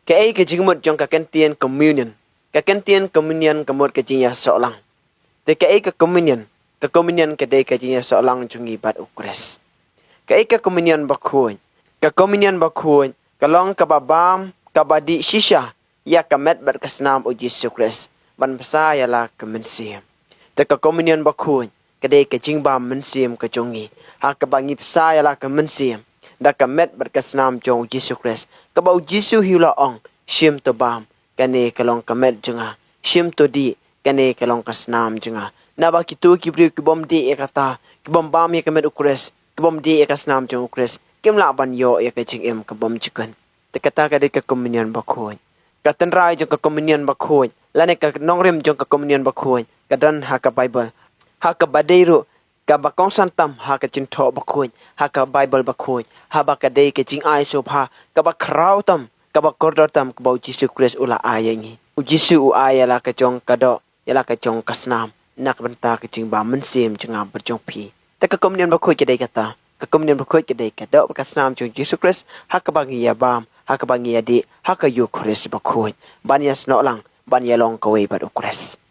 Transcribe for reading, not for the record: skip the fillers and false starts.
Cái cái chính một trong cái tiên communion. Cái tiên communion cái một cái chính ya seorang. Thì cái communion cái đây cái chính ya seorang trong ibadat ukres. Cái communion bakhuan. Cái communion bakhuan. Cái long cái babam cái badi shisha ya kamet berkesnam o Jesus Christ. Ban pasa ya la kemensiam. Thì cái communion bakhuan. Cái đây cái chính ba mensiam cái jongi. Ha cái bangi pasa ya la kemensiam. Da kamet berkesnam trong Jesus Christ. Cái bau Jesus hula ong. Shim to bam. Kane kalong kamet junga. Shim to di. Kane kalong kasnam junga. Naba kitu kibri kibom di ekata. Kibom bam ya kamet ukres. Kibom di ekasnam jong ukres. Kim la ban yo ya kaching em kibom chicken. Tekata kade ka communion bakhoy. Katan rai jong ka communion bakhoy. Lane ka nongrim jong ka communion bakhoy. Kadan ha ka Bible. Ha ka badeiru. Ka bakong santam ha ka cintho bakhoy. Ha ka Bible bakhoy. Ha ba ka dei ka jing ai sopha. Ka ba krau tam. Kabak kordotam kabau Jesus Christ ula ayangi. Ujisu u ayala kacong kado yala kacong kasnam nak benta kacing ba mensim cenga berjong pi. Tak kemudian bakoi kedai kata. Kemudian bakoi kedai kado kasnam jong Jesus Christ hak bangi ya bam hak bangi ya di hak yu Christ bakoi. Ban ya snok lang ban ya long kowe bad Christ.